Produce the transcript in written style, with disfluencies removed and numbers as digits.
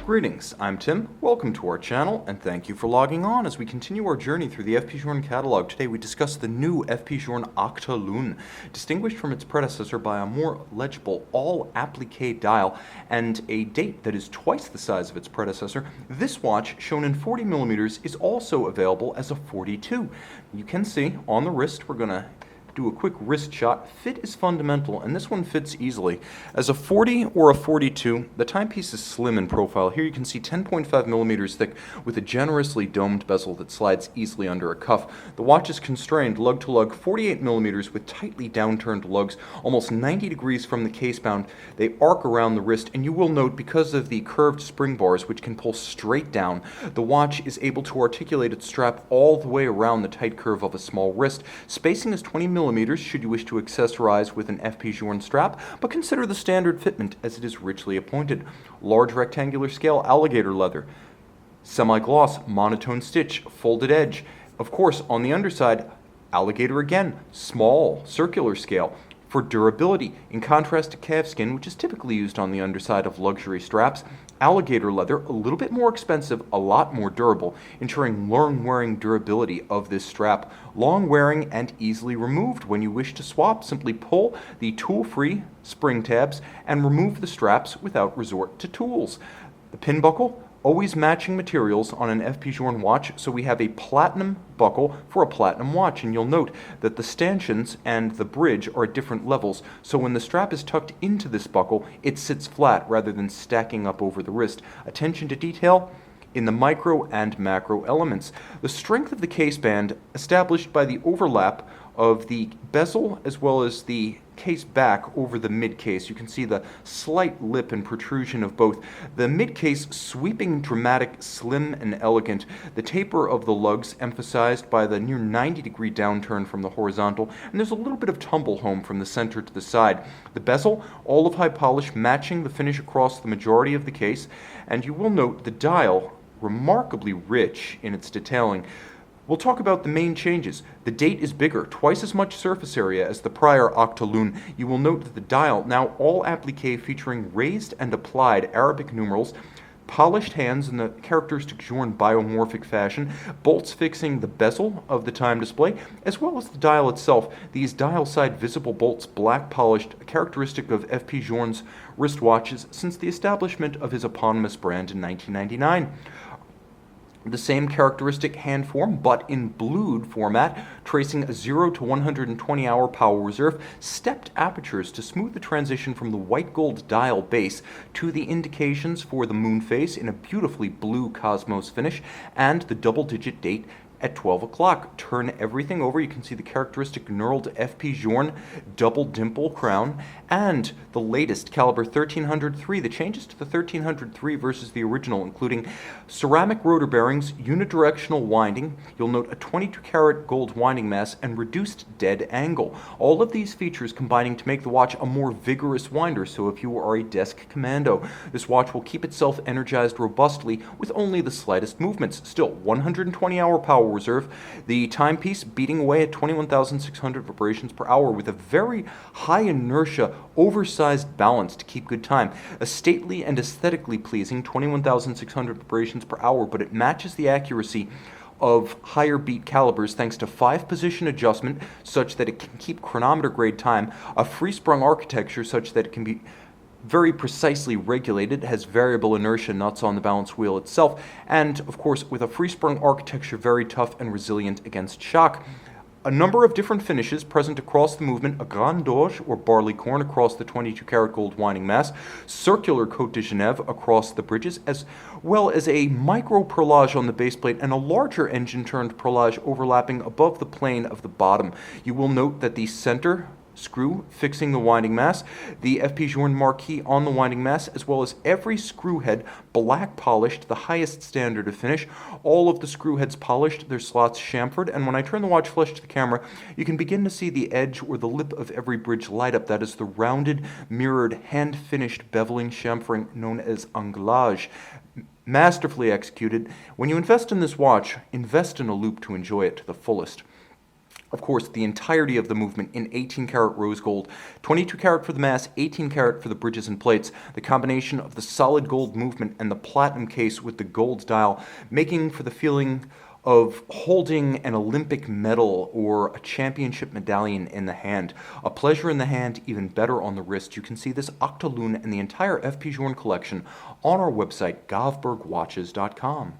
Greetings, I'm Tim, welcome to our channel, and thank you for logging on as we continue our journey through the FP Journe catalog. Today we discuss the new FP Journe Octa Lune, distinguished from its predecessor by a more legible all-applique dial and a date that is twice the size of its predecessor. This watch, shown in 40mm, is also available as a 42. You can see on the wrist, we're going to do a quick wrist shot. Fit is fundamental, and this one fits easily. As a 40 or a 42, the timepiece is slim in profile. Here you can see 10.5mm thick with a generously domed bezel that slides easily under a cuff. The watch is constrained lug-to-lug 48mm with tightly downturned lugs, almost 90 degrees from the case bound. They arc around the wrist, and you will note because of the curved spring bars which can pull straight down, the watch is able to articulate its strap all the way around the tight curve of a small wrist. Spacing is 20mm should you wish to accessorize with an FP Journe strap, but consider the standard fitment as it is richly appointed. Large rectangular scale alligator leather, semi-gloss, monotone stitch, folded edge. Of course, on the underside, alligator again, small, circular scale. For durability, in contrast to calfskin, which is typically used on the underside of luxury straps, alligator leather, a little bit more expensive, a lot more durable, ensuring long-wearing durability of this strap. Long-wearing and easily removed. When you wish to swap, simply pull the tool-free spring tabs and remove the straps without resort to tools. The pin buckle, always matching materials on an FP Journe watch, so we have a platinum buckle for a platinum watch, and you'll note that the stanchions and the bridge are at different levels, so when the strap is tucked into this buckle, it sits flat rather than stacking up over the wrist. Attention to detail in the micro and macro elements. The strength of the case band established by the overlap of the bezel as well as the case back over the mid case. You can see the slight lip and protrusion of both. The mid case sweeping, dramatic, slim and elegant. The taper of the lugs emphasized by the near 90-degree downturn from the horizontal, and there's a little bit of tumble home from the center to the side. The bezel, all of high polish, matching the finish across the majority of the case, and you will note the dial remarkably rich in its detailing. We'll talk about the main changes. The date is bigger, twice as much surface area as the prior Octa Lune. You will note that the dial, now all applique featuring raised and applied Arabic numerals, polished hands in the characteristic Journe biomorphic fashion, bolts fixing the bezel of the time display, as well as the dial itself. These dial side visible bolts, black polished, characteristic of FP Journe's wristwatches since the establishment of his eponymous brand in 1999. The same characteristic hand form, but in blued format, tracing a 0 to 120 hour power reserve, stepped apertures to smooth the transition from the white gold dial base to the indications for the moonphase in a beautifully blue cosmos finish, and the double-digit date at 12 o'clock. Turn everything over. You can see the characteristic knurled FP Journe double dimple crown and the latest caliber 1303. The changes to the 1303 versus the original, including ceramic rotor bearings, unidirectional winding. You'll note a 22-karat gold winding mass and reduced dead angle. All of these features combining to make the watch a more vigorous winder, so if you are a desk commando, this watch will keep itself energized robustly with only the slightest movements. Still, 120-hour power reserve. The timepiece beating away at 21,600 vibrations per hour with a very high inertia, oversized balance to keep good time. A stately and aesthetically pleasing 21,600 vibrations per hour, but it matches the accuracy of higher beat calibers thanks to 5-position adjustment such that it can keep chronometer grade time, a free-sprung architecture such that it can be very precisely regulated, has variable inertia nuts on the balance wheel itself, and of course with a free-sprung architecture very tough and resilient against shock. A number of different finishes present across the movement, a Grand Doge or barley corn across the 22-karat gold winding mass, circular Côte de Genève across the bridges, as well as a micro perlage on the base plate and a larger engine-turned perlage overlapping above the plane of the bottom. You will note that the center screw fixing the winding mass, the FP Journe marquee on the winding mass, as well as every screw head black polished, the highest standard of finish. All of the screw heads polished, their slots chamfered, and when I turn the watch flush to the camera, you can begin to see the edge or the lip of every bridge light up. That is the rounded, mirrored, hand-finished beveling chamfering known as anglage. Masterfully executed. When you invest in this watch, invest in a loop to enjoy it to the fullest. Of course, the entirety of the movement in 18 karat rose gold, 22 karat for the mass, 18 karat for the bridges and plates, the combination of the solid gold movement and the platinum case with the gold dial, making for the feeling of holding an Olympic medal or a championship medallion in the hand. A pleasure in the hand, even better on the wrist. You can see this Octa Lune and the entire FP Journe collection on our website, govbergwatches.com.